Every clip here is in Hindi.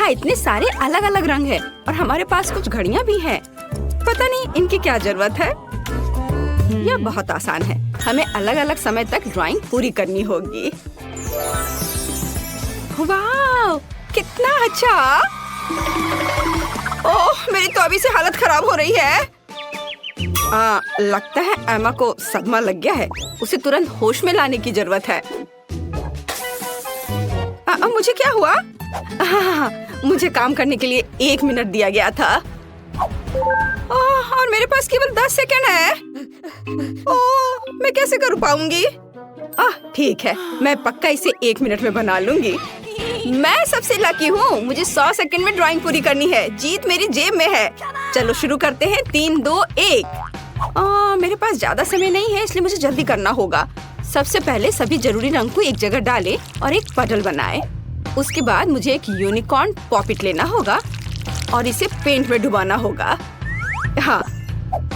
यहाँ इतने सारे अलग अलग रंग है और हमारे पास कुछ घड़ियाँ भी हैं। पता नहीं इनकी क्या जरूरत है। यह बहुत आसान है, हमें अलग अलग समय तक ड्राइंग पूरी करनी होगी। वाह, कितना अच्छा! ओह, मेरी तो अभी से हालत खराब हो रही है। लगता है एमा को सदमा लग गया है। उसे तुरंत होश में लाने की जरूरत है। मुझे क्या हुआ? मुझे काम करने के लिए 1 मिनट दिया गया था और मेरे पास केवल 10 सेकंड है। ओह, मैं कैसे कर पाऊंगी? ठीक है, मैं पक्का इसे 1 मिनट में बना लूंगी। मैं सबसे लकी हूँ, मुझे 100 सेकंड में ड्राइंग पूरी करनी है। जीत मेरी जेब में है। चलो शुरू करते हैं। 3, 2, 1। मेरे पास ज्यादा समय नहीं है, इसलिए मुझे जल्दी करना होगा। सबसे पहले सभी जरूरी रंग को एक जगह डालें और एक पटल बनाएं। उसके बाद मुझे एक यूनिकॉर्न पॉपिट लेना होगा और इसे पेंट में डुबाना होगा। हाँ,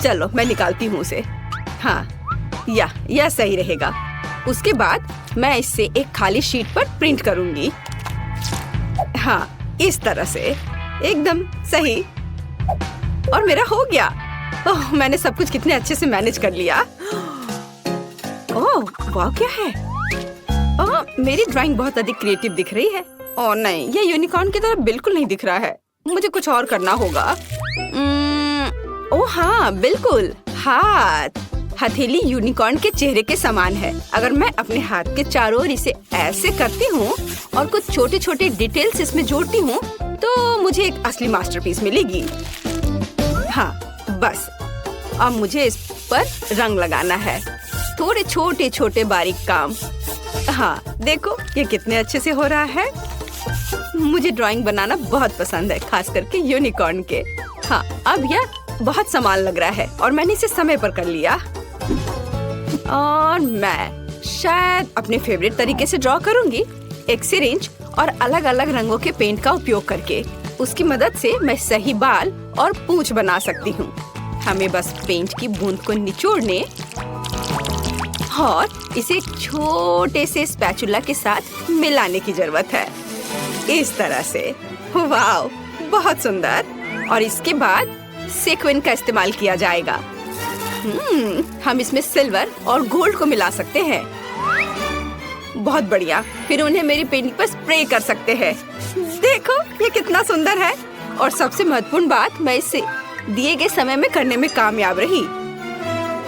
चलो मैं निकालती हूँ उसे। हाँ, यह सही रहेगा। उसके बाद मैं इसे एक खाली शीट पर प्रिंट करूंगी। हाँ, इस तरह से एकदम सही। और मेरा हो गया। ओह, मैंने सब कुछ कितने अच्छे से मैनेज कर लिया। ओह, वाह, क्या है? मेरी ड्राइंग बहुत अधिक क्रिएटिव दिख रही है। ओह नहीं, ये यूनिकॉर्न की तरह बिल्कुल नहीं दिख रहा है। मुझे कुछ और करना होगा। ओह हाँ, बिल्कुल, हाथ। हथेली यूनिकॉर्न के चेहरे के समान है। अगर मैं अपने हाथ के चारों ओर इसे ऐसे करती हूँ और कुछ छोटे छोटे डिटेल्स इसमें जोड़ती हूँ तो मुझे एक असली मास्टरपीस मिलेगी। हाँ, बस अब मुझे इस पर रंग लगाना है। थोड़े छोटे छोटे बारीक काम। हाँ, देखो ये कितने अच्छे से हो रहा है। मुझे ड्राइंग बनाना बहुत पसंद है, खास करके यूनिकॉर्न के। हाँ, अब यह बहुत समान लग रहा है और मैंने इसे समय पर कर लिया। और मैं शायद अपने फेवरेट तरीके से ड्रॉ करूंगी, एक सिरिंज और अलग अलग रंगों के पेंट का उपयोग करके। उसकी मदद से मैं सही बाल और पूंछ बना सकती हूँ। हमें बस पेंट की बूंद को निचोड़ने और इसे एक छोटे से स्पैचुला के साथ मिलाने की जरूरत है। इस तरह से। वाह, बहुत सुंदर। और इसके बाद सेक्विन का इस्तेमाल किया जाएगा। हम इसमें सिल्वर और गोल्ड को मिला सकते हैं। बहुत बढ़िया। फिर उन्हें मेरी पेंटिंग पर स्प्रे कर सकते हैं। देखो ये कितना सुंदर है। और सबसे महत्वपूर्ण बात, मैं इसे दिए गए समय में करने में कामयाब रही।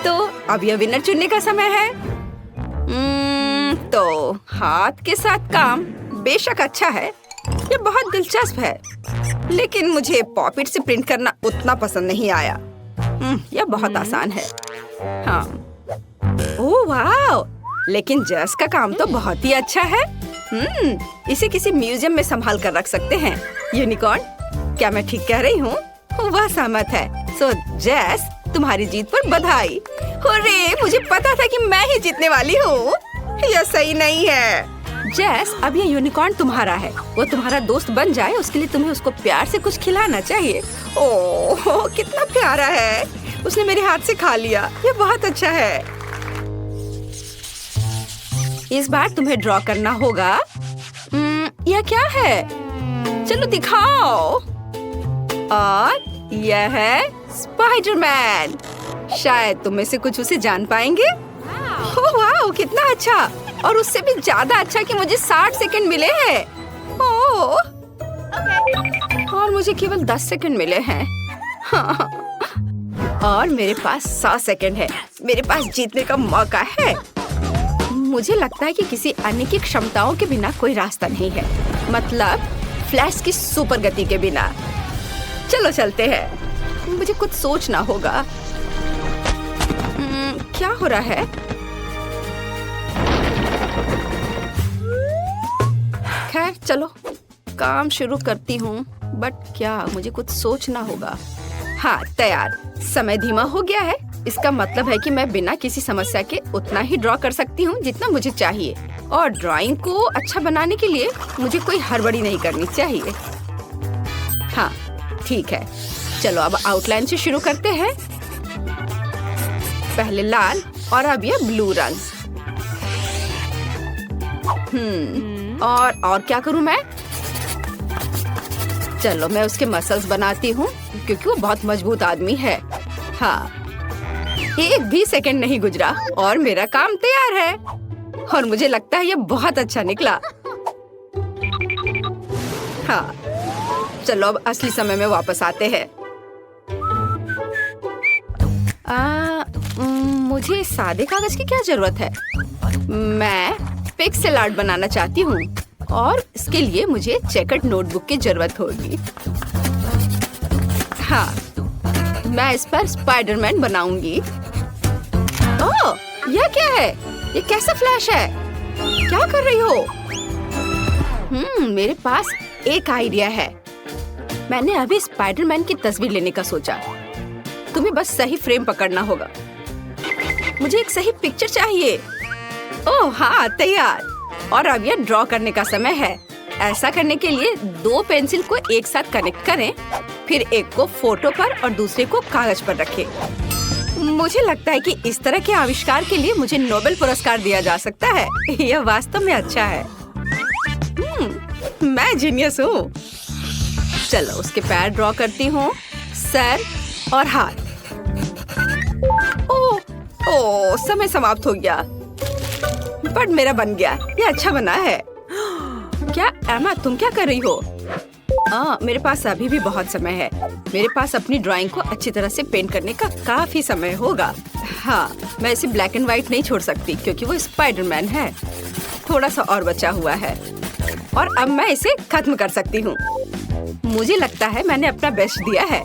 तो अब यह विनर चुनने का समय है। तो हाथ के साथ काम बेशक अच्छा है, ये बहुत दिलचस्प है, लेकिन मुझे पॉपिट से प्रिंट करना उतना पसंद नहीं आया। यह बहुत आसान है। हाँ, ओह वाह, लेकिन जस का काम तो बहुत ही अच्छा है। इसे किसी म्यूजियम में संभाल कर रख सकते हैं। यूनिकॉर्न, क्या मैं ठीक कह रही हूँ? वह सहमत है। सो जेस, तुम्हारी जीत पर बधाई। हुर्रे, मुझे पता था कि मैं ही जीतने वाली हूँ। यह सही नहीं है। जेस, अब ये यूनिकॉर्न तुम्हारा है। वो तुम्हारा दोस्त बन जाए उसके लिए तुम्हें उसको प्यार से कुछ खिलाना चाहिए। ओह, कितना प्यारा है। उसने मेरे हाथ से खा लिया। ये बहुत अच्छा है। इस बार तुम्हें ड्रॉ करना होगा। यह क्या है? चलो दिखाओ। और यह है स्पाइडरमैन। शायद तुम में से कुछ उसे जान पाएंगे। ओह वाह, कितना अच्छा। और उससे भी ज्यादा अच्छा कि मुझे 60 सेकंड मिले हैं। ओह, और मुझे केवल 10 सेकंड मिले हैं। हाँ। और मेरे पास 100 सेकंड है। मेरे पास जीतने का मौका है। मुझे लगता है कि किसी अन्य की क्षमताओं के बिना कोई रास्ता नहीं है। मतलब फ्लैश की सुपर गति के बिना। चलो चलते हैं। मुझे कुछ सोचना होगा। क्या हो रहा है? खैर चलो काम शुरू करती हूँ। बट क्या, मुझे कुछ सोचना होगा। हाँ, तैयार। समय धीमा हो गया है। इसका मतलब है कि मैं बिना किसी समस्या के उतना ही ड्रॉ कर सकती हूँ जितना मुझे चाहिए। और ड्राइंग को अच्छा बनाने के लिए मुझे कोई हड़बड़ी नहीं करनी चाहिए। हाँ, ठीक है। चलो अब आउटलाइन से शुरू करते हैं। पहले लाल और अब ये ब्लू रंग। और क्या करूं मैं? चलो मैं उसके मसल्स बनाती हूँ क्योंकि वो बहुत मजबूत आदमी है। हाँ, एक भी सेकंड नहीं गुजरा और मेरा काम तैयार है और मुझे लगता है ये बहुत अच्छा निकला। हाँ, चलो अब असली समय में वापस आते हैं। मुझे सादे कागज की क्या जरूरत है? मैं पिक्सेल आर्ट बनाना चाहती हूँ और इसके लिए मुझे चेकर्ड नोटबुक की जरूरत होगी। हाँ, मैं इस पर स्पाइडरमैन बनाऊंगी। ओह, यह क्या है? ये कैसा फ्लैश है? क्या कर रही हो? मेरे पास एक आइडिया है। मैंने अभी स्पाइडरमैन की तस्वीर लेने का सोचा। तुम्हें बस सही फ्रेम पकड़ना होगा। मुझे एक सही पिक्चर चाहिए। ओह हाँ, तैयार। और अब यह ड्रॉ करने का समय है। ऐसा करने के लिए 2 पेंसिल को एक साथ कनेक्ट करें, फिर एक को फोटो पर और दूसरे को कागज पर रखें। मुझे लगता है कि इस तरह के आविष्कार के लिए मुझे नोबेल पुरस्कार दिया जा सकता है। यह वास्तव में अच्छा है। मैं जीनियस हूँ। चलो उसके पैर ड्रॉ करती हूँ, सर और हाथ। ओह, समय समाप्त हो गया। बट मेरा बन गया। ये अच्छा बना है। क्या एमा, तुम क्या कर रही हो? मेरे पास अभी भी बहुत समय है। मेरे पास अपनी ड्राइंग को अच्छी तरह से पेंट करने का काफी समय होगा। हाँ, मैं इसे ब्लैक एंड व्हाइट नहीं छोड़ सकती क्योंकि वो स्पाइडरमैन है। थोड़ा सा और बचा हुआ है और अब मैं इसे खत्म कर सकती हूँ। मुझे लगता है मैंने अपना बेस्ट दिया है।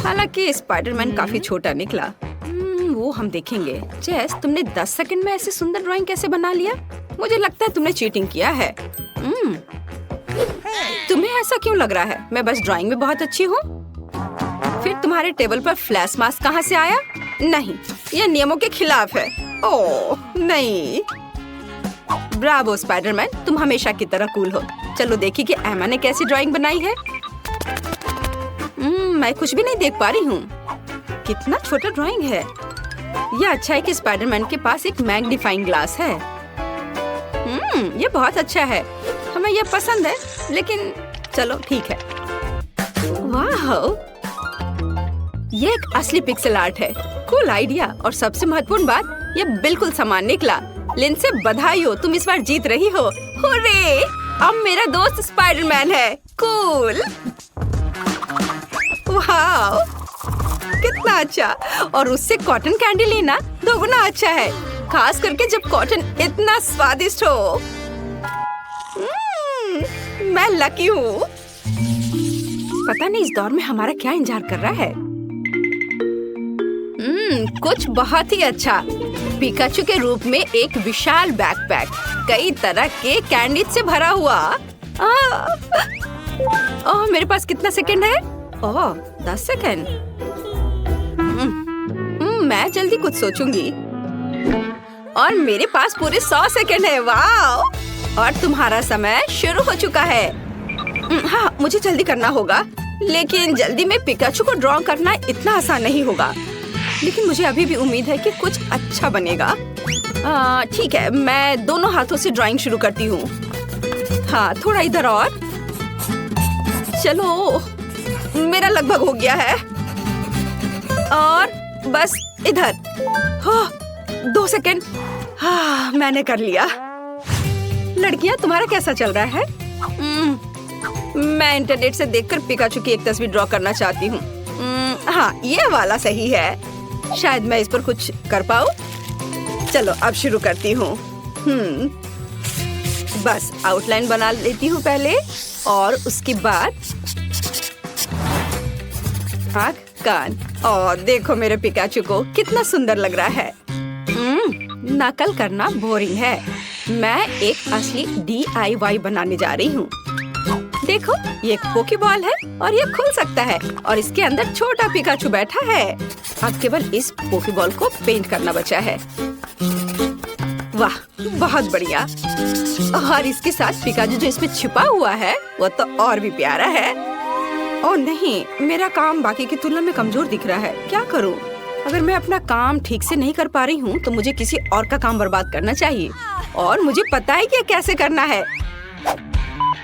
हालांकि स्पाइडरमैन काफी छोटा निकला। वो हम देखेंगे। जेस, तुमने 10 सेकंड में ऐसे सुंदर ड्राइंग कैसे बना लिया? मुझे लगता है तुमने चीटिंग किया है। तुम्हें ऐसा क्यों लग रहा है? मैं बस ड्राइंग में बहुत अच्छी हूँ। फिर तुम्हारे टेबल पर फ्लैश मास्क कहाँ से आया? नहीं, यह नियमों के खिलाफ है। ओह नहीं। ब्रावो स्पाइडरमैन, तुम हमेशा की तरह कूल हो। चलो देखिए कि एमा ने कैसी ड्राइंग बनाई है। मैं कुछ भी नहीं देख पा रही हूँ। कितना छोटा ड्राइंग है। यह अच्छा है कि स्पाइडरमैन के पास एक मैग्नीफाइंग ग्लास है। ये बहुत अच्छा है। हमें यह पसंद है, लेकिन चलो ठीक है। वाह, ये एक असली पिक्सेल आर्ट है। Cool idea. और सबसे महत्वपूर्ण बात, ये बिल्कुल समान निकला। लिंडसे बधाई हो, तुम इस बार जीत रही हो। हुर्रे! अब मेरा दोस्त स्पाइडरमैन है। कूल। वाह, कितना अच्छा। और उससे कॉटन कैंडी लेना दोगुना अच्छा है, खास करके जब कॉटन इतना स्वादिष्ट हो। मैं लकी हूँ। पता नहीं इस दौर में हमारा क्या इंतजार कर रहा है। कुछ बहुत ही अच्छा। पिकाचू के रूप में एक विशाल बैकपैक, कई तरह के कैंडी से भरा हुआ। ओह, मेरे पास कितना सेकंड है? ओह, 10 सेकंड। मैं जल्दी कुछ सोचूंगी। और मेरे पास पूरे 100 सेकंड है। वाह! और तुम्हारा समय शुरू हो चुका है। हाँ, मुझे जल्दी करना होगा। लेकिन जल्दी में पिकाचू को ड्रॉ करना इतना आसान नहीं होगा। लेकिन मुझे अभी भी उम्मीद है कि कुछ अच्छा बनेगा। ठीक है, मैं दोनों हाथों से ड्राइंग शुरू करती हूँ। हाँ, थोड़ा इधर और। चलो, मेरा लगभग हो गया है। और बस इधर। 2 सेकंड। हाँ, मैंने कर लिया। लड़कियाँ, तुम्हारा कैसा चल रहा है? मैं इंटरनेट से देखकर पिकाचू की एक तस्वीर ड्रॉ करना चाहती हूँ। हाँ, ये वाला सही है। शायद मैं इस पर कुछ कर पाऊँ। चलो अब शुरू करती हूँ। बस आउटलाइन बना लेती हूँ पहले, और उसके बाद आँख, कान। और देखो मेरे पिकाचू को कितना सुंदर लग रहा है। नकल करना बोरिंग है। मैं एक असली DIY बनाने जा रही हूँ। देखो, ये एक पोकेबॉल है और ये खुल सकता है और इसके अंदर छोटा पिकाचू बैठा है। अब केवल इस पोकेबॉल को पेंट करना बचा है। वाह, बहुत बढ़िया। और इसके साथ पिकाचू जो इसमें छिपा हुआ है वो तो और भी प्यारा है। ओह नहीं, मेरा काम बाकी की तुलना में कमजोर दिख रहा है। क्या करूं? अगर मैं अपना काम ठीक से नहीं कर पा रही हूँ तो मुझे किसी और का काम बर्बाद करना चाहिए, और मुझे पता है कि कैसे करना है।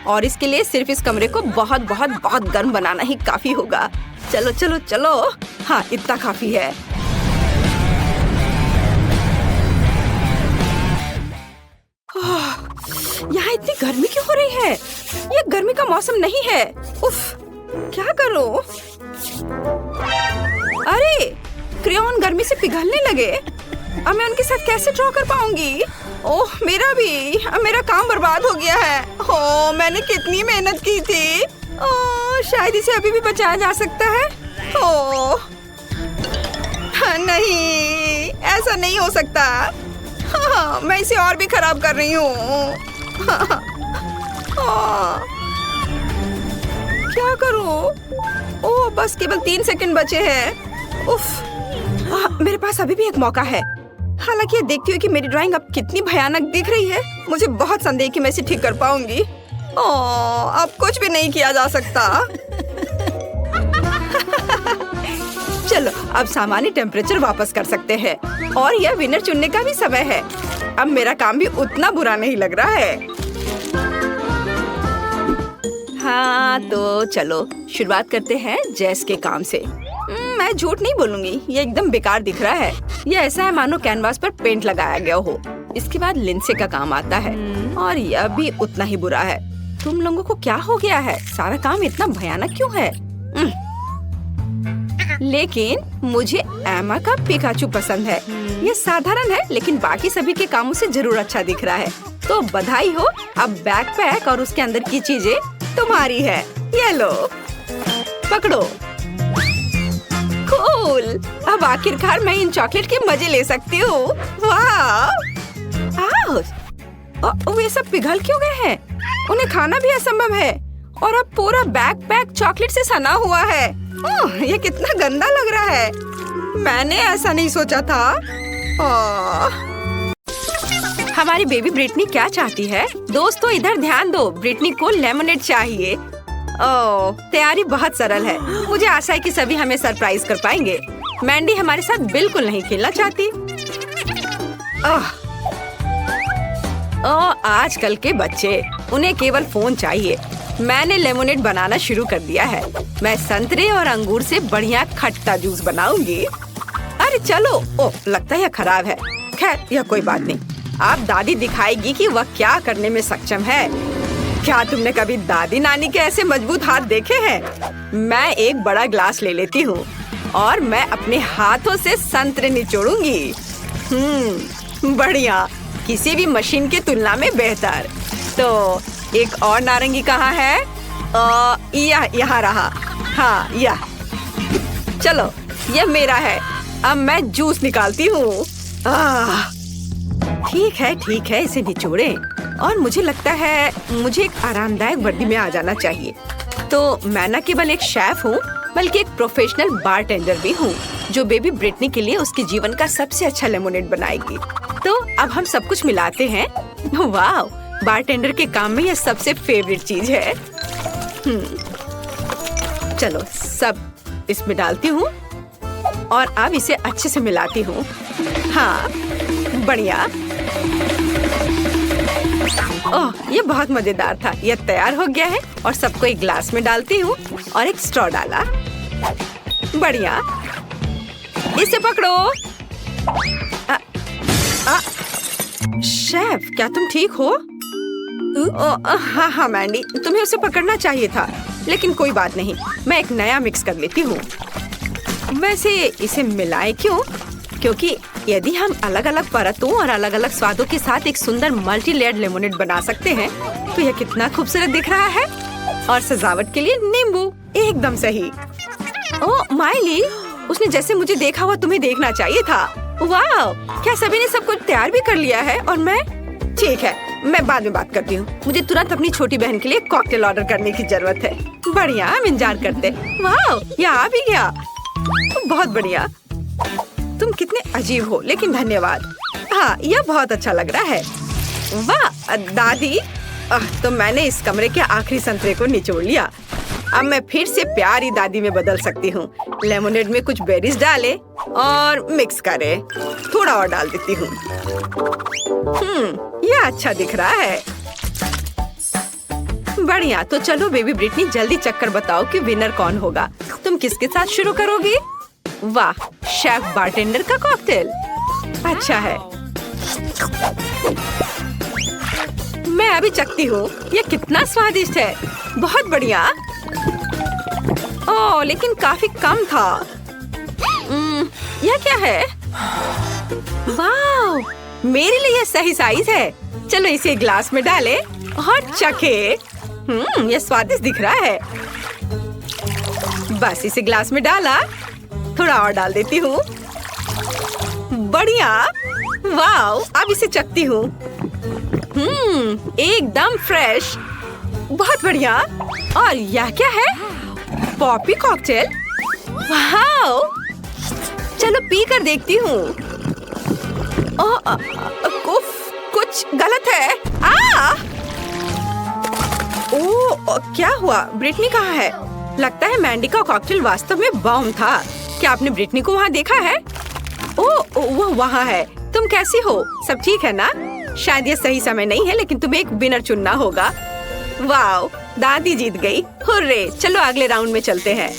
और इसके लिए सिर्फ इस कमरे को बहुत बहुत बहुत गर्म बनाना ही काफी होगा। चलो चलो चलो, हाँ इतना काफी है। यहाँ इतनी गर्मी क्यों हो रही है? ये गर्मी का मौसम नहीं है। उफ, क्या करूं? अरे क्रेयॉन गर्मी से पिघलने लगे। अब मैं उनके साथ कैसे ड्रॉ कर पाऊंगी? ओह मेरा काम बर्बाद हो गया है। ओह मैंने कितनी मेहनत की थी। ओह शायद इसे अभी भी बचाया जा सकता है। ओह नहीं, ऐसा नहीं हो सकता। हाँ, मैं इसे और भी खराब कर रही हूँ। क्या करूँ? ओह बस केवल 3 सेकंड बचे हैं। उफ, मेरे पास अभी भी एक मौका है। हालांकि ये देखती हूँ कि मेरी ड्राइंग अब कितनी भयानक दिख रही है। मुझे बहुत संदेह कि मैं इसे ठीक कर पाऊंगी। ओह अब कुछ भी नहीं किया जा सकता। चलो अब सामान्य टेम्परेचर वापस कर सकते हैं और यह विनर चुनने का भी समय है। अब मेरा काम भी उतना बुरा नहीं लग रहा है। हाँ तो चलो शुरुआत करते हैं जेस के काम से। मैं झूठ नहीं बोलूंगी, ये एकदम बेकार दिख रहा है। ये ऐसा है मानो कैनवास पर पेंट लगाया गया हो। इसके बाद लिंसे का काम आता है और यह भी उतना ही बुरा है। तुम लोगों को क्या हो गया है? सारा काम इतना भयानक क्यों है? लेकिन मुझे एमा का पिकाचू पसंद है। ये साधारण है लेकिन बाकी सभी के कामों से जरूर अच्छा दिख रहा है। तो बधाई हो, अब बैकपैक और उसके अंदर की चीजें तुम्हारी है। ये लो, पकड़ो। कूल, अब आखिरकार मैं इन चॉकलेट के मजे ले सकती हूँ। वाह! वे सब पिघल क्यों गए हैं? उन्हें खाना भी असंभव है और अब पूरा बैकपैक चॉकलेट से सना हुआ है। ये कितना गंदा लग रहा है। मैंने ऐसा नहीं सोचा था। हमारी बेबी ब्रिटनी क्या चाहती है? दोस्तों इधर ध्यान दो, ब्रिटनी को लेमनेड चाहिए। तैयारी बहुत सरल है। मुझे आशा है कि सभी हमें सरप्राइज कर पाएंगे। मैंडी हमारे साथ बिल्कुल नहीं खेलना चाहती। आजकल के बच्चे, उन्हें केवल फोन चाहिए। मैंने लेमोनेड बनाना शुरू कर दिया है। मैं संतरे और अंगूर से बढ़िया खट्टा जूस बनाऊंगी। अरे चलो, ओह लगता है यह खराब है। खैर यह कोई बात नहीं। अब दादी दिखाएगी कि वह क्या करने में सक्षम है। क्या तुमने कभी दादी नानी के ऐसे मजबूत हाथ देखे हैं? मैं एक बड़ा ग्लास ले लेती हूँ और मैं अपने हाथों से संतरे निचोड़ूंगी। बढ़िया, किसी भी मशीन की तुलना में बेहतर। तो एक और नारंगी कहाँ है? यहाँ रहा। हाँ यह। चलो यह मेरा है। अब मैं जूस निकालती हूँ। ठीक है, इसे निचोड़ें। और मुझे लगता है मुझे एक आरामदायक वर्दी में आ जाना चाहिए। तो मैं न केवल एक शेफ हूँ बल्कि एक प्रोफेशनल बारटेंडर भी हूँ जो बेबी ब्रिटनी के लिए उसके जीवन का सबसे अच्छा लेमोनेड बनाएगी। तो अब हम सब कुछ मिलाते हैं। वाह, बारटेंडर के काम में यह सबसे फेवरेट चीज है। चलो सब इसमें डालती हूँ और अब इसे अच्छे से मिलाती हूँ। हाँ बढ़िया। ओह ये बहुत मजेदार था। यह तैयार हो गया है और सबको एक ग्लास में डालती हूँ और एक स्ट्रॉ डाला। बढ़िया, इसे पकड़ो। शेफ क्या तुम ठीक हो? हाँ मैंडी, तुम्हें उसे पकड़ना चाहिए था, लेकिन कोई बात नहीं, मैं एक नया मिक्स कर लेती हूँ। वैसे इसे मिलाएं क्यों? क्योंकि यदि हम अलग अलग परतों और अलग अलग स्वादों के साथ एक सुंदर मल्टी लेयर्ड लेमोनेड बना सकते हैं तो यह कितना खूबसूरत दिख रहा है। और सजावट के लिए नींबू, एकदम सही। ओह माइली, उसने जैसे मुझे देखा हुआ तुम्हें देखना चाहिए था। वाह, क्या सभी ने सब कुछ तैयार भी कर लिया है? और मैं? ठीक है, मैं बाद में बात करती हूँ। मुझे तुरंत अपनी छोटी बहन के लिए कॉकटेल ऑर्डर करने की जरूरत है। बढ़िया, हम इंतजार करते। वाह, यह आ भी गया। बहुत बढ़िया। तुम कितने अजीब हो, लेकिन धन्यवाद। हाँ यह बहुत अच्छा लग रहा है। वाह दादी, तो मैंने इस कमरे के आखिरी संतरे को निचोड़ लिया। अब मैं फिर से प्यारी दादी में बदल सकती हूँ। लेमोनेड में कुछ बेरीज डाले और मिक्स करे। थोड़ा और डाल देती हूँ। यह अच्छा दिख रहा है। बढ़िया, तो चलो बेबी ब्रिटनी जल्दी चक्कर बताओ कि विनर कौन होगा। तुम किसके साथ शुरू करोगी? वाह, शेफ बारटेंडर का कॉकटेल। अच्छा है, मैं अभी चखती हूँ। ये कितना स्वादिष्ट है, बहुत बढ़िया। ओह, लेकिन काफी कम था। यह क्या है? वाह, मेरे लिए सही साइज है। चलो इसे ग्लास में डालें और चखे। यह स्वादिष्ट दिख रहा है। बस इसे ग्लास में डाला, थोड़ा और डाल देती हूँ। बढ़िया, वाह, अब इसे चखती हूँ। एकदम फ्रेश, बहुत बढ़िया। और यह क्या है? Poppy cocktail. वाह, चलो पी कर देखती हूँ। कुछ गलत है। ओह, क्या हुआ? ब्रिटनी कहाँ है? लगता है मैंडी का कॉकटेल वास्तव में बॉम्ब था। क्या आपने ब्रिटनी को वहाँ देखा है? ओह, वह वहाँ है। तुम कैसी हो? सब ठीक है ना? शायद ये सही समय नहीं है, लेकिन तुम्हें एक विनर चुनना होगा। वाह, दादी जीत गई। हुर्रे, चलो अगले राउंड में चलते हैं।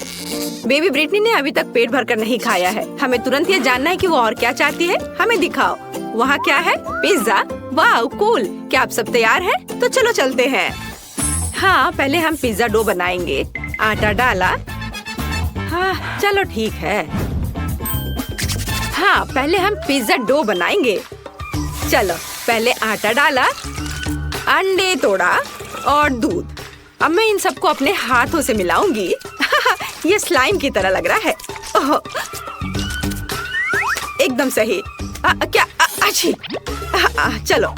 बेबी ब्रिटनी ने अभी तक पेट भरकर नहीं खाया है। हमें तुरंत ये जानना है कि वो और क्या चाहती है। हमें दिखाओ, वहाँ क्या है? पिज्जा। वाह, कूल। क्या आप सब तैयार हैं? तो चलो चलते हैं। हाँ, पहले हम पिज्जा डो बनाएंगे। आटा डाला। हाँ, चलो ठीक है। हाँ, पहले हम पिज्जा डो बनाएंगे। चलो, पहले आटा डाला, अंडे तोड़ा और दूध। अब मैं इन सबको अपने हाथों से मिलाऊंगी। ये स्लाइम की तरह लग रहा है। एकदम सही। क्या? अच्छी। चलो,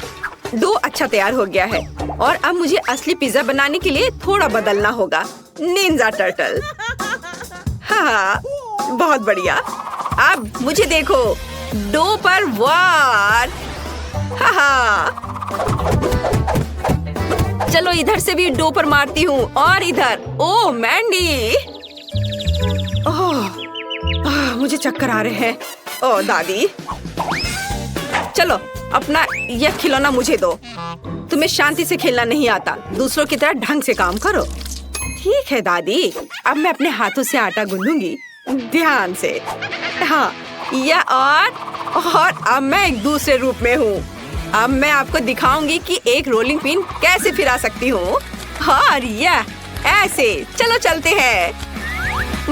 डो अच्छा तैयार हो गया है और अब मुझे असली पिज्जा बनाने के लिए थोड़ा बदलना होगा। Ninja turtle. हाँ, बहुत बढ़िया। अब मुझे देखो, डो पर वार। चलो इधर से भी डो पर मारती हूँ और इधर। ओह मैंडी, मुझे चक्कर आ रहे हैं। ओह दादी, चलो अपना यह खिलौना मुझे दो। तुम्हें शांति से खेलना नहीं आता, दूसरों की तरह ढंग से काम करो। ठीक है दादी, अब मैं अपने हाथों से आटा गूंदूंगी, ध्यान से। हाँ, यह और अब मैं एक दूसरे रूप में हूँ। अब मैं आपको दिखाऊंगी कि एक रोलिंग पिन कैसे फिरा सकती हूँ। और यह ऐसे। चलो चलते हैं।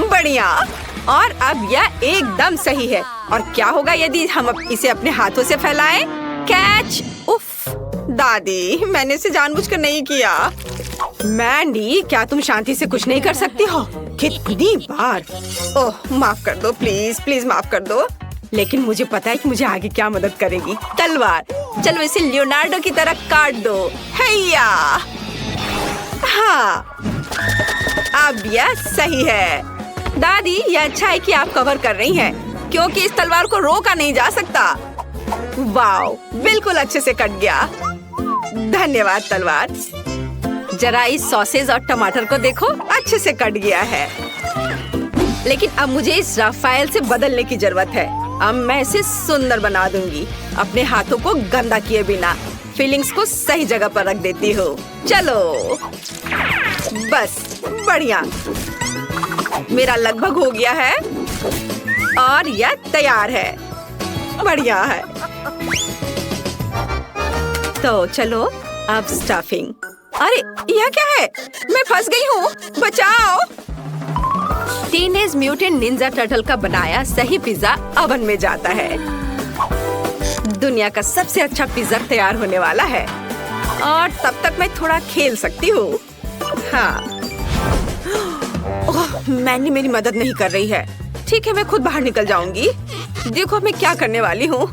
बढ़िया। और अब यह एकदम सही है। और क्या होगा यदि हम इसे अपने हाथों से फैलाएं? कैच। उफ दादी, मैंने इसे जानबूझकर नहीं किया। मैंडी, क्या तुम शांति से कुछ नहीं कर सकती हो? कितनी बार। ओह माफ कर दो, प्लीज प्लीज माफ कर दो। लेकिन मुझे पता है कि मुझे आगे क्या मदद करेगी। तलवार। चलो इसे लियोनार्डो की तरह काट दो। हैया। हाँ, अब यह सही है। दादी, यह अच्छा है कि आप कवर कर रही हैं, क्योंकि इस तलवार को रोका नहीं जा सकता। वाओ, बिल्कुल अच्छे से कट गया। धन्यवाद तलवार। जरा इस सॉसेज और टमाटर को देखो, अच्छे से कट गया है। लेकिन अब मुझे इस राफेल से बदलने की जरूरत है। अब मैं इसे सुंदर बना दूंगी, अपने हाथों को गंदा किए बिना। फीलिंग्स को सही जगह पर रख देती हूँ। चलो, बस बढ़िया। मेरा लगभग हो गया है और यह तैयार है। बढ़िया है। तो चलो अब स्टफिंग। अरे यह क्या है? मैं फंस गई हूँ, बचाओ। टीनेज म्यूटेंट निंजा टर्टल का बनाया सही पिज्जा ओवन में जाता है। दुनिया का सबसे अच्छा पिज्जा तैयार होने वाला है और तब तक मैं थोड़ा खेल सकती हूँ। हाँ, ओह, मैंने मेरी मदद नहीं कर रही है। ठीक है, मैं खुद बाहर निकल जाऊंगी। देखो मैं क्या करने वाली हूँ।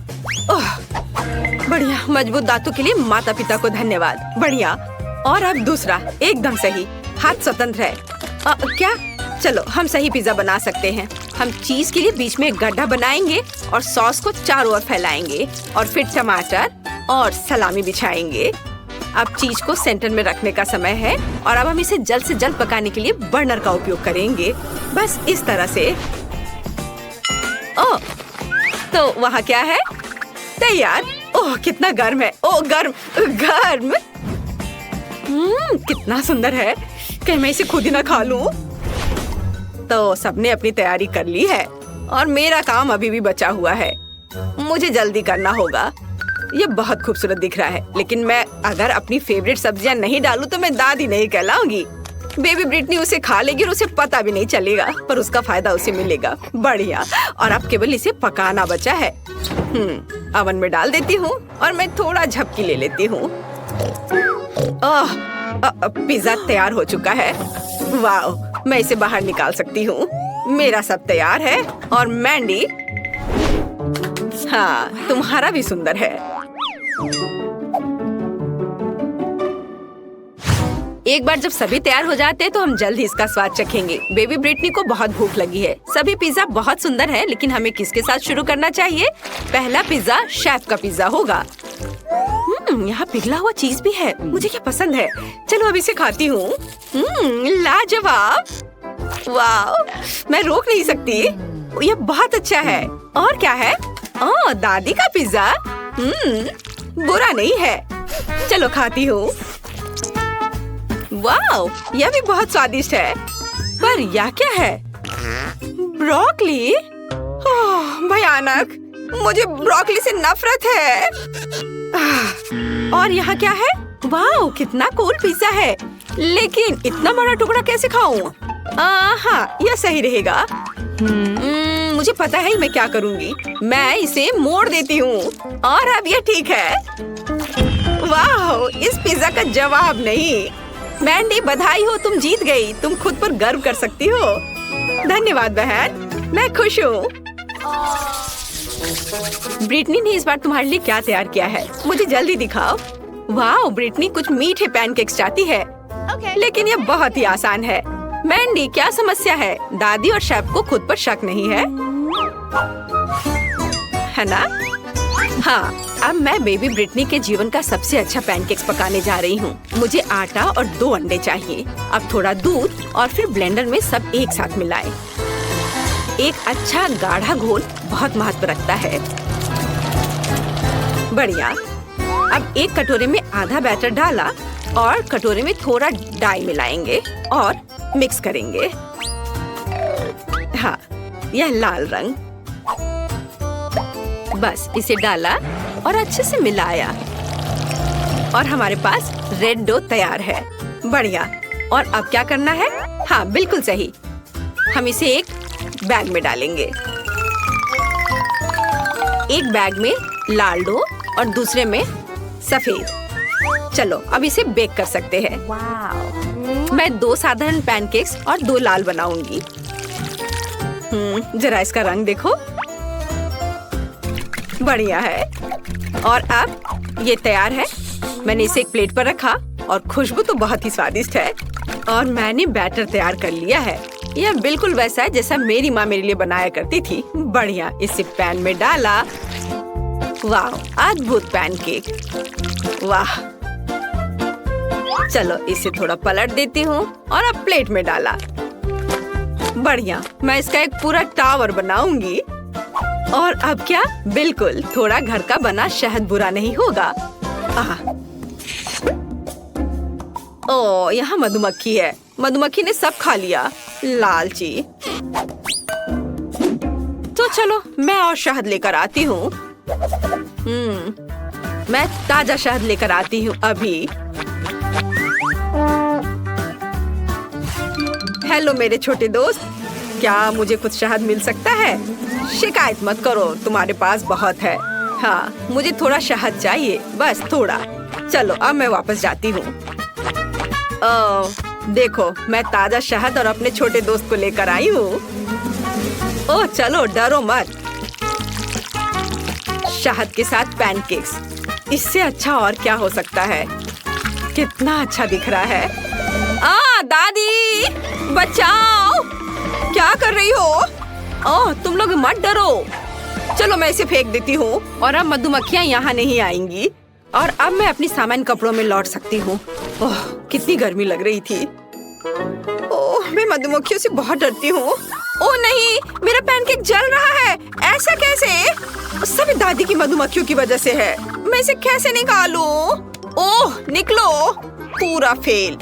बढ़िया, मजबूत दांतों के लिए माता पिता को धन्यवाद। बढ़िया। और अब दूसरा, एकदम सही। हाथ स्वतंत्र है। क्या? चलो हम सही पिज्जा बना सकते हैं। हम चीज के लिए बीच में एक गड्ढा बनाएंगे और सॉस को चारों ओर फैलाएंगे और फिर टमाटर और सलामी बिछाएंगे। अब चीज को सेंटर में रखने का समय है और अब हम इसे जल्द से जल्द पकाने के लिए बर्नर का उपयोग करेंगे। बस इस तरह से। ओह, तो वहाँ क्या है? तैयार। ओह कितना गर्म है। ओह गर्म गर्म। कितना सुंदर है। कहीं मैं इसे खुद ही ना खा लूं। तो सबने अपनी तैयारी कर ली है और मेरा काम अभी भी बचा हुआ है। मुझे जल्दी करना होगा। ये बहुत खूबसूरत दिख रहा है, लेकिन मैं अगर अपनी फेवरेट सब्जियां नहीं डालूं तो मैं दादी नहीं कहलाऊंगी। बेबी ब्रिटनी उसे खा लेगी और उसे पता भी नहीं चलेगा, पर उसका फायदा उसे मिलेगा। बढ़िया। और अब केवल इसे पकाना बचा है। अवन में डाल देती हूँ और मैं थोड़ा झपकी ले लेती हूँ। पिज्जा तैयार हो चुका है। वाह, मैं इसे बाहर निकाल सकती हूँ। मेरा सब तैयार है और मैंडी, हाँ, तुम्हारा भी सुंदर है। एक बार जब सभी तैयार हो जाते हैं तो हम जल्द ही इसका स्वाद चखेंगे। बेबी ब्रिटनी को बहुत भूख लगी है। सभी पिज्जा बहुत सुंदर है, लेकिन हमें किसके साथ शुरू करना चाहिए? पहला पिज्जा शेफ का पिज्जा होगा। यहाँ पिघला हुआ चीज भी है। मुझे क्या पसंद है। चलो अब इसे खाती हूँ। लाजवाब। वाह, मैं रोक नहीं सकती। ये बहुत अच्छा है। और क्या है? दादी का पिज्जा। बुरा नहीं है। चलो खाती हूँ। वाह, यह भी बहुत स्वादिष्ट है। पर यह क्या है? ब्रोकली? भयानक। मुझे ब्रोकली से नफरत है। और यहाँ क्या है? वाह, कितना कूल पिज्जा है। लेकिन इतना बड़ा टुकड़ा कैसे खाऊं? हाँ, यह सही रहेगा। मुझे पता है मैं क्या करूँगी। मैं इसे मोड़ देती हूँ और अब यह ठीक है। वाह, इस पिज्जा का जवाब नहीं। मैंडी, बधाई हो, तुम जीत गई। तुम खुद पर गर्व कर सकती हो। धन्यवाद बहन, मैं खुश हूँ। ब्रिटनी ने इस बार तुम्हारे लिए क्या तैयार किया है? मुझे जल्दी दिखाओ। वाह, ब्रिटनी कुछ मीठे पैनकेक्स चाहती है। लेकिन यह बहुत ही आसान है। मैंडी, क्या समस्या है? दादी और शेफ को खुद पर शक नहीं है ना? हाँ, अब मैं बेबी ब्रिटनी के जीवन का सबसे अच्छा पैनकेक्स पकाने जा रही हूँ। मुझे आटा और 2 अंडे चाहिए। अब थोड़ा दूध और फिर ब्लेंडर में सब एक साथ मिलाएं। एक अच्छा गाढ़ा घोल बहुत महत्व रखता है। बढ़िया। अब एक कटोरे में आधा बैटर डाला और कटोरे में थोड़ा डाई मिलाएंगे और मिक्स करेंगे। हाँ, यह लाल रंग। बस इसे डाला और अच्छे से मिलाया और हमारे पास रेड डो तैयार है। बढ़िया। और अब क्या करना है? हाँ, बिल्कुल सही। हम इसे एक बैग में डालेंगे। एक बैग में लाल डो और दूसरे में सफेद। चलो अब इसे बेक कर सकते हैं। मैं 2 साधारण पैनकेक्स और 2 लाल बनाऊंगी। जरा इसका रंग देखो। बढ़िया है। और अब ये तैयार है। मैंने इसे एक प्लेट पर रखा और खुशबू तो बहुत ही स्वादिष्ट है। और मैंने बैटर तैयार कर लिया है। यह बिल्कुल वैसा है जैसा मेरी माँ मेरे लिए बनाया करती थी। बढ़िया। इसे पैन में डाला। वाह, अद्भुत पैनकेक। वाह। चलो इसे थोड़ा पलट देती हूँ और अब प्लेट में डाला। बढ़िया। मैं इसका एक पूरा टावर बनाऊंगी। और अब क्या? बिल्कुल, थोड़ा घर का बना शहद बुरा नहीं होगा। ओह, यहाँ मधुमक्खी है। मधुमक्खी ने सब खा लिया। लालची। तो चलो मैं और शहद लेकर आती हूँ। मैं ताजा शहद लेकर आती हूँ अभी। हेलो मेरे छोटे दोस्त, क्या मुझे कुछ शहद मिल सकता है? शिकायत मत करो, तुम्हारे पास बहुत है। हाँ, मुझे थोड़ा शहद चाहिए, बस थोड़ा। चलो अब मैं वापस जाती हूँ। देखो, मैं ताजा शहद और अपने छोटे दोस्त को लेकर आई हूँ। ओह चलो, डरो मत। शहद के साथ पैनकेक्स, इससे अच्छा और क्या हो सकता है? कितना अच्छा दिख रहा है। दादी बचाओ! क्या कर रही हो? ओह, तुम लोग मत डरो। चलो मैं इसे फेंक देती हूँ और अब मधुमक्खियाँ यहाँ नहीं आएंगी। और अब मैं अपनी सामान्य कपड़ों में लौट सकती हूँ। ओह, कितनी गर्मी लग रही थी। ओह, मैं मधुमक्खियों से बहुत डरती हूँ। ओह नहीं, मेरा पैनकेक जल रहा है। ऐसा कैसे? सब दादी की मधुमक्खियों की वजह से है। मैं इसे कैसे निकालूं? ओह, निकलो। पूरा फेल।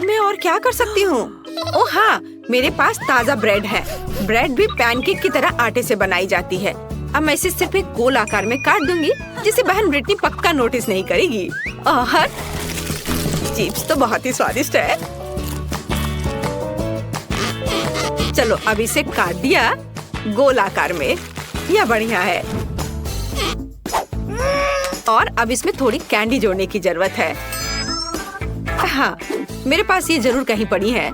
मैं और क्या कर सकती हूँ? ओह हाँ, मेरे पास ताजा ब्रेड है। ब्रेड भी पैनकेक की तरह आटे से बनाई जाती है। अब मैं इसे सिर्फ एक गोल आकार में काट दूंगी, जिसे बहन ब्रिटनी पक्का नोटिस नहीं करेगी। और चिप्स तो बहुत ही स्वादिष्ट है। चलो अब इसे काट दिया गोल आकार में। यह बढ़िया है। और अब इसमें थोड़ी कैंडी जोड़ने की जरूरत है। हाँ, मेरे पास ये जरूर कहीं पड़ी है।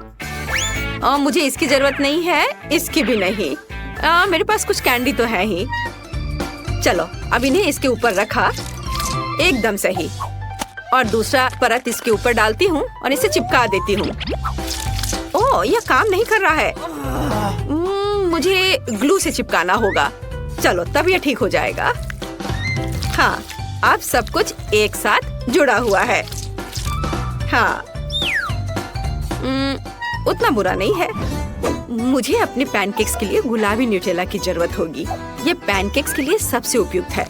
मुझे इसकी जरूरत नहीं है, इसकी भी नहीं। मेरे पास कुछ कैंडी तो है ही। चलो अब इन्हें इसके ऊपर रखा, एकदम सही। और दूसरा परत इसके ऊपर डालती हूँ और इसे चिपका देती हूँ। ओह, यह काम नहीं कर रहा है। मुझे ग्लू से चिपकाना होगा। चलो तब यह ठीक हो जाएगा। हाँ, अब सब कुछ एक साथ जुड़ा हुआ है। हाँ, उतना बुरा नहीं है। मुझे अपने पैनकेक्स के लिए गुलाबी न्यूटेला की जरूरत होगी। ये पैनकेक्स के लिए सबसे उपयुक्त है।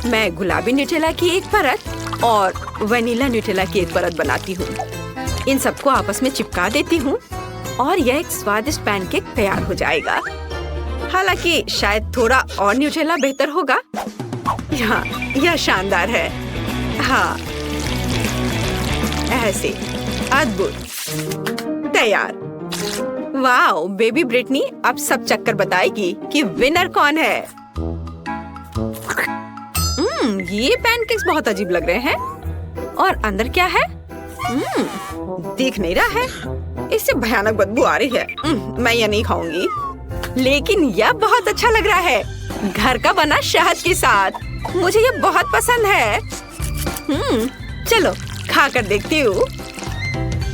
मैं गुलाबी न्यूटेला की एक परत और वनीला न्यूटेला की एक परत बनाती हूँ। इन सबको आपस में चिपका देती हूँ और यह एक स्वादिष्ट पैनकेक तैयार हो जाएगा। हालांकि शायद थोड़ा और न्यूटेला बेहतर होगा। हाँ, यह शानदार है। हाँ, ऐसे अद्भुत, तैयार। वाओ, बेबी ब्रिटनी अब सब चक्कर बताएगी कि विनर कौन है। ये पैनकेक्स बहुत अजीब लग रहे हैं। और अंदर क्या है? दिख नहीं रहा है। इससे भयानक बदबू आ रही है। मैं ये नहीं खाऊंगी। लेकिन यह बहुत अच्छा लग रहा है, घर का बना शहद के साथ। मुझे ये बहुत पसंद है। चलो खा कर देखती हूँ।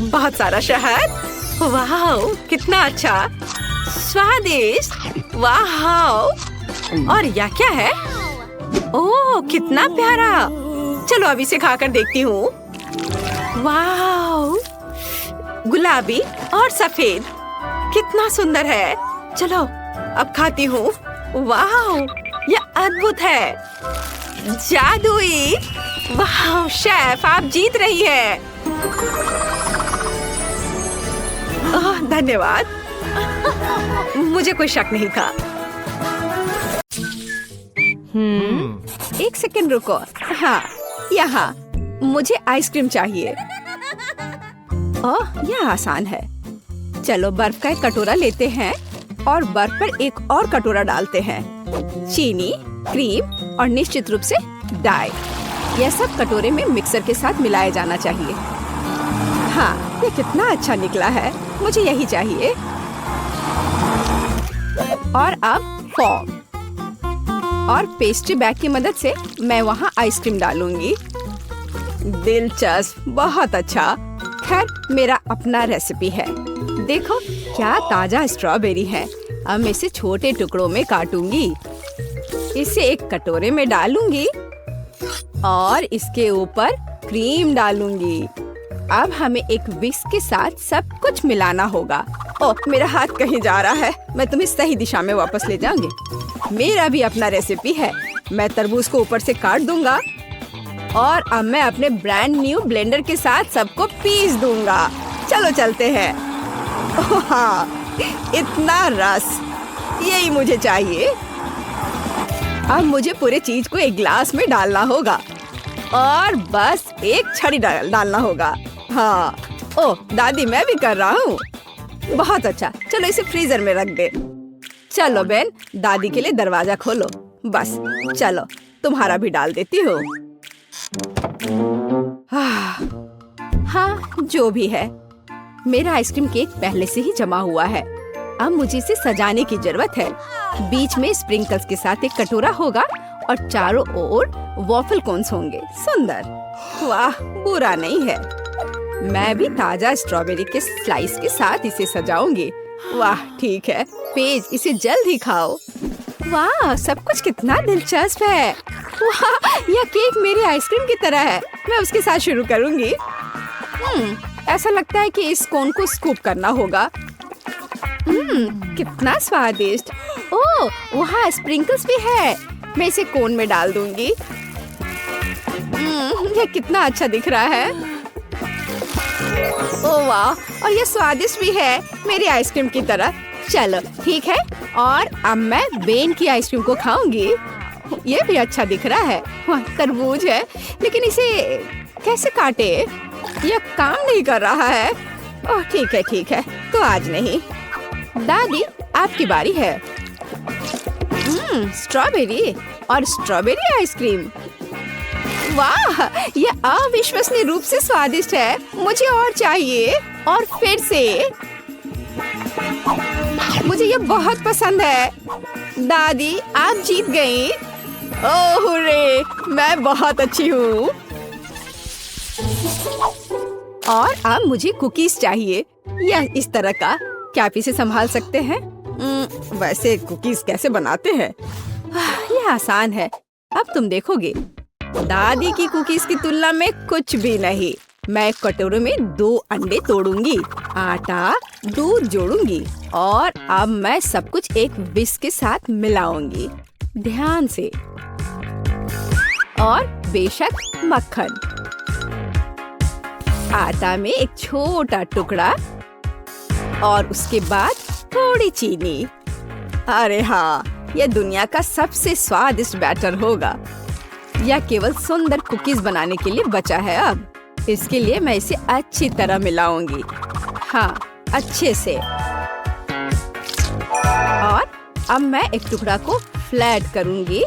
बहुत सारा शहद। वाह, कितना अच्छा, स्वादिष्ट। वाह, और यह क्या है? ओह, कितना प्यारा। चलो अब इसे खा कर देखती हूँ। वाह, गुलाबी और सफेद, कितना सुंदर है। चलो अब खाती हूँ। वाह, यह अद्भुत है, जादुई। वाह शेफ, आप जीत रही है। धन्यवाद। मुझे कोई शक नहीं था। एक सेकंड रुको। हाँ, यहाँ मुझे आइसक्रीम चाहिए। यह आसान है। चलो बर्फ का एक कटोरा लेते हैं और बर्फ पर एक और कटोरा डालते हैं। चीनी, क्रीम और निश्चित रूप से डाई। यह सब कटोरे में मिक्सर के साथ मिलाया जाना चाहिए। हाँ, ये कितना अच्छा निकला है। मुझे यही चाहिए। और अब फॉर्म और पेस्ट्री बैग की मदद से मैं वहाँ आइसक्रीम डालूंगी। दिलचस्प, बहुत अच्छा। खैर, मेरा अपना रेसिपी है। देखो क्या ताजा स्ट्रॉबेरी है। अब मैं इसे छोटे टुकड़ों में काटूंगी। इसे एक कटोरे में डालूंगी और इसके ऊपर क्रीम डालूंगी। अब हमें एक विस्क के साथ सब कुछ मिलाना होगा। ओह, मेरा हाथ कहीं जा रहा है। मैं तुम्हें सही दिशा में वापस ले जाऊंगी। मेरा भी अपना रेसिपी है। मैं तरबूज को ऊपर से काट दूंगा और अब मैं अपने ब्रांड न्यू ब्लेंडर के साथ सबको पीस दूंगा। चलो चलते हैं। ओह हाँ, इतना रस, यही मुझे चाहिए। अब मुझे पूरे चीज को एक ग्लास में डालना होगा और बस एक छड़ी डालना होगा। हाँ, ओह दादी, मैं भी कर रहा हूँ। बहुत अच्छा, चलो इसे फ्रीजर में रख दे। चलो बेन, दादी के लिए दरवाजा खोलो। बस चलो, तुम्हारा भी डाल देती हूँ। हाँ, जो भी है, मेरा आइसक्रीम केक पहले से ही जमा हुआ है। अब मुझे इसे सजाने की जरूरत है। बीच में स्प्रिंकल्स के साथ एक कटोरा होगा और चारों ओर वॉफल कोन्स होंगे। सुंदर, वाह, बुरा नहीं है। मैं भी ताजा स्ट्रॉबेरी के स्लाइस के साथ इसे सजाऊंगी। वाह, ठीक है। पेज, इसे जल्द ही खाओ। वाह, सब कुछ कितना दिलचस्प है। वाह, यह केक मेरी आइसक्रीम की तरह है। मैं उसके साथ शुरू करूंगी। ऐसा लगता है कि इस कोन को स्कूप करना होगा। कितना स्वादिष्ट। ओह, वहाँ स्प्रिंकल्स भी है। मैं इसे कोन में डाल दूंगी। ये कितना अच्छा दिख रहा है। ओह वाह, और ये स्वादिष्ट भी है, मेरी आइसक्रीम की तरह। चलो ठीक है, और अब मैं बेन की आइसक्रीम को खाऊंगी। ये भी अच्छा दिख रहा है। वाह, तरबूज है, लेकिन इसे कैसे काटे? यह काम नहीं कर रहा है। ओह ठीक है, तो आज नहीं। दादी, आपकी बारी है। स्ट्रॉबेरी और स्ट्रॉबेरी आइसक्रीम। वाह, ये अविश्वसनीय रूप से स्वादिष्ट है। मुझे और चाहिए, और फिर से। मुझे ये बहुत पसंद है। दादी, आप जीत गई। ओह रे, मैं बहुत अच्छी हूँ। और अब मुझे कुकीज चाहिए, या इस तरह का। क्या आप इसे संभाल सकते हैं? वैसे कुकीज कैसे बनाते हैं? ये आसान है, अब तुम देखोगे। दादी की कुकीज की तुलना में कुछ भी नहीं। मैं एक कटोरे में 2 अंडे तोड़ूंगी, आटा, दूध जोड़ूंगी, और अब मैं सब कुछ एक विस्क के साथ मिलाऊंगी, ध्यान से। और बेशक मक्खन। आटा में एक छोटा टुकड़ा, और उसके बाद थोड़ी चीनी। अरे हाँ, यह दुनिया का सबसे स्वादिष्ट बैटर होगा। यह केवल सुंदर कुकीज बनाने के लिए बचा है। अब इसके लिए मैं इसे अच्छी तरह मिलाऊंगी। हाँ, अच्छे से। और अब मैं एक टुकड़ा को फ्लैट करूंगी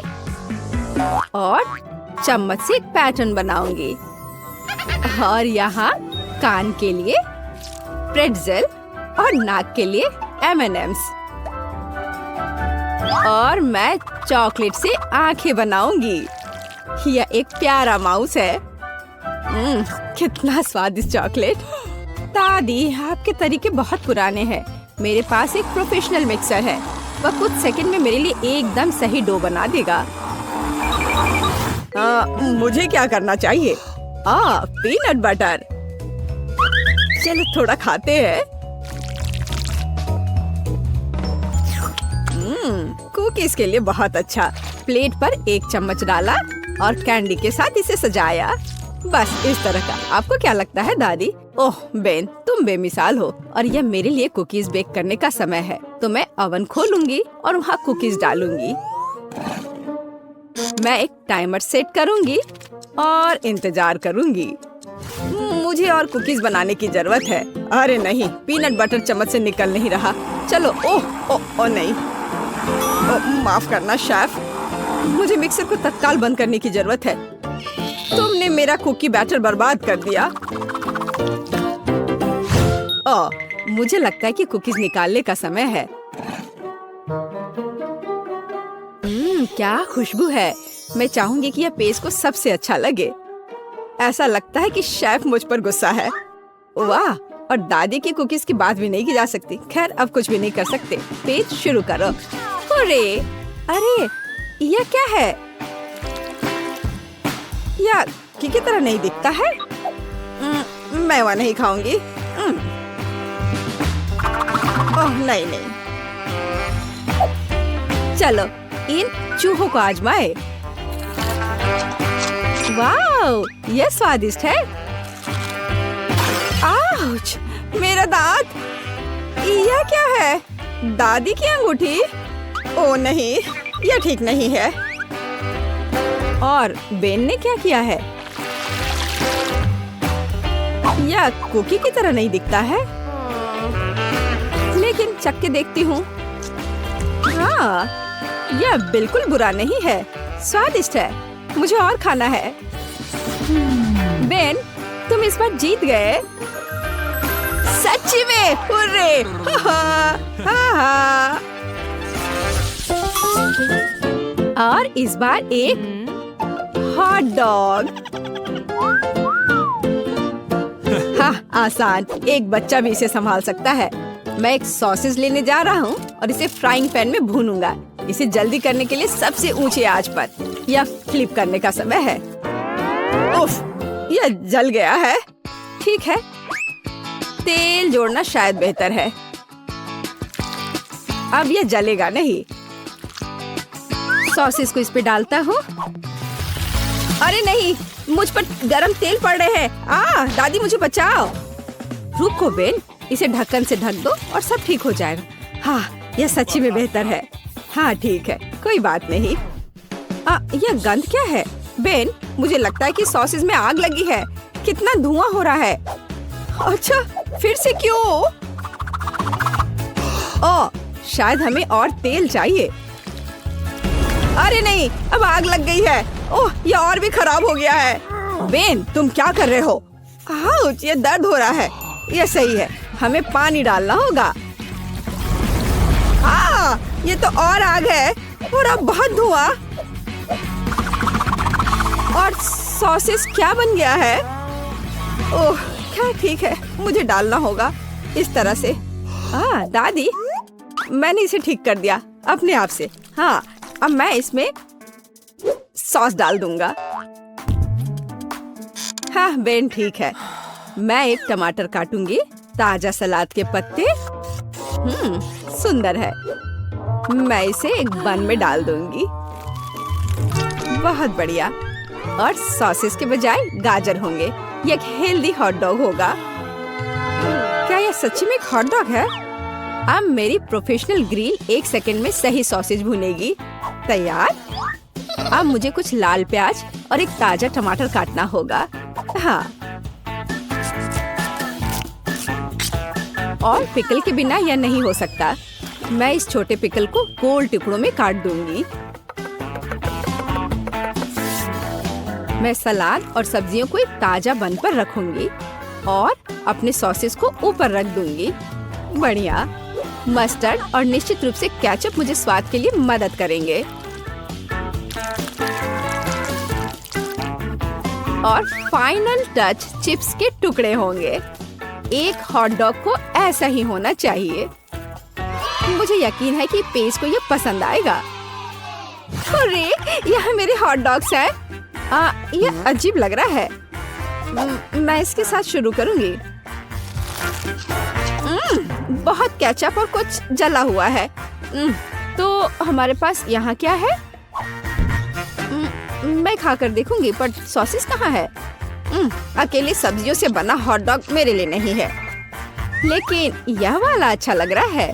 और चम्मच से एक पैटर्न बनाऊंगी। और यहाँ कान के लिए प्रेट्ज़ेल और नाक के लिए M&Ms। और मैं चॉकलेट से आंखें बनाऊंगी। यह एक प्यारा माउस है। कितना स्वादिष्ट चॉकलेट। दादी, आपके तरीके बहुत पुराने हैं। मेरे पास एक प्रोफेशनल मिक्सर है, वह कुछ सेकंड में मेरे लिए एकदम सही डो बना देगा। मुझे क्या करना चाहिए? Peanut butter. चलो थोड़ा खाते हैं। कुकीज के लिए बहुत अच्छा। प्लेट पर एक चम्मच डाला और कैंडी के साथ इसे सजाया। बस इस तरह का। आपको क्या लगता है दादी? ओह बेन, तुम बेमिसाल हो। और यह मेरे लिए कुकीज बेक करने का समय है, तो मैं ओवन खोलूंगी और वहाँ कुकीज डालूंगी। मैं एक टाइमर सेट करूंगी और इंतजार करूंगी। मुझे और कुकीज बनाने की जरूरत है। अरे नहीं, पीनट बटर चम्मच से निकल नहीं रहा। चलो, ओह नहीं। माफ करना शेफ, मुझे मिक्सर को तत्काल बंद करने की जरूरत है। तुमने मेरा कुकी बैटर बर्बाद कर दिया। मुझे लगता है कि कुकीज निकालने का समय है। क्या खुशबू है। मैं चाहूंगी कि यह पेस्ट को सबसे अच्छा लगे। ऐसा लगता है कि शेफ मुझ पर गुस्सा है। वाह, और दादी की कुकीज की बात भी नहीं की जा सकती। खैर, अब कुछ भी नहीं कर सकते। पेस्ट शुरू करो। अरे, यह क्या है? यह की तरह नहीं दिखता है। मैं वह नहीं खाऊंगी। ओह नहीं। चलो इन चूहों को आजमाए। वाह, यह स्वादिष्ट है। आउच, मेरा दांत। यह क्या है? दादी की अंगूठी? ओह नहीं, यह ठीक नहीं है। और बेन ने क्या किया है? यह कुकी की तरह नहीं दिखता है, लेकिन चख के देखती हूँ। हाँ, यह बिल्कुल बुरा नहीं है, स्वादिष्ट है। मुझे और खाना है। बेन, तुम इस बार जीत गए। सच्ची में, हुर्रे! और इस बार एक हॉट डॉग। हाँ, आसान। एक बच्चा भी इसे संभाल सकता है। मैं एक सॉसेज लेने जा रहा हूँ और इसे फ्राइंग पैन में भूनूंगा। इसे जल्दी करने के लिए सबसे ऊंची आंच पर। यह फ्लिप करने का समय है। उफ, यह जल गया है। ठीक है, तेल जोड़ना शायद बेहतर है। अब यह जलेगा नहीं। सॉसेज को इस पे डालता हूँ। अरे नहीं, मुझ पर गरम तेल पड़ रहे हैं। दादी मुझे बचाओ। रुको बेन, इसे ढक्कन से ढक दो और सब ठीक हो जाएगा। हाँ, यह सच्ची में बेहतर है। हाँ ठीक है, कोई बात नहीं। यह गंध क्या है? बेन, मुझे लगता है कि सॉसेज में आग लगी है। कितना धुआं हो रहा है। अच्छा, फिर से क्यों? शायद हमें और तेल चाहिए। अरे नहीं, अब आग लग गई है। ओह, यह और भी खराब हो गया है। बेन, तुम क्या कर रहे हो? आउच, ये दर्द हो रहा है। यह सही है, हमें पानी डालना होगा। ये तो और आग है और अब बहुत धुआं। और सॉसेस क्या बन गया है? ओह, क्या ठीक है, मुझे डालना होगा इस तरह से। दादी, मैंने इसे ठीक कर दिया अपने आप से। हाँ, अब मैं इसमें सॉस डाल दूंगा। हाँ बेन, ठीक है। मैं एक टमाटर काटूंगी, ताजा सलाद के पत्ते। सुंदर है। मैं इसे एक बन में डाल दूंगी। बहुत बढ़िया। और सॉसेस के बजाय गाजर होंगे। ये एक हेल्दी हॉट डॉग होगा। क्या यह सच्ची में एक हॉट डॉग है? अब मेरी प्रोफेशनल ग्रिल 1 सेकंड में सही सॉसेज भुनेगी। तैयार। अब मुझे कुछ लाल प्याज और एक ताजा टमाटर काटना होगा। हाँ, और पिकल के बिना यह नहीं हो सकता। मैं इस छोटे पिकल को गोल टुकड़ों में काट दूंगी। मैं सलाद और सब्जियों को एक ताजा बन पर रखूंगी और अपने सॉसेस को ऊपर रख दूंगी। बढ़िया। मस्टर्ड और निश्चित रूप से केचप मुझे स्वाद के लिए मदद करेंगे। और फाइनल टच चिप्स के टुकड़े होंगे। एक हॉट डॉग को ऐसा ही होना चाहिए। मुझे यकीन है कि पेज को यह पसंद आएगा। अरे, यह मेरे हॉट डॉग्स हैं। यह अजीब लग रहा है। मैं इसके साथ शुरू करूंगी। बहुत केचप और कुछ जला हुआ है। तो हमारे पास यहाँ क्या है? मैं खाकर देखूंगी, पर सॉसेस कहाँ है? अकेली सब्जियों से बना हॉट डॉग मेरे लिए नहीं है, लेकिन यह वाला अच्छा लग रहा है।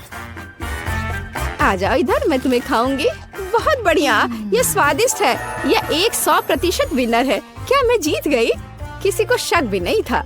आ जाओ इधर, मैं तुम्हें खाऊंगी। बहुत बढ़िया, यह स्वादिष्ट है। यह 100% विनर है। क्या मैं जीत गई? किसी को शक भी नहीं था।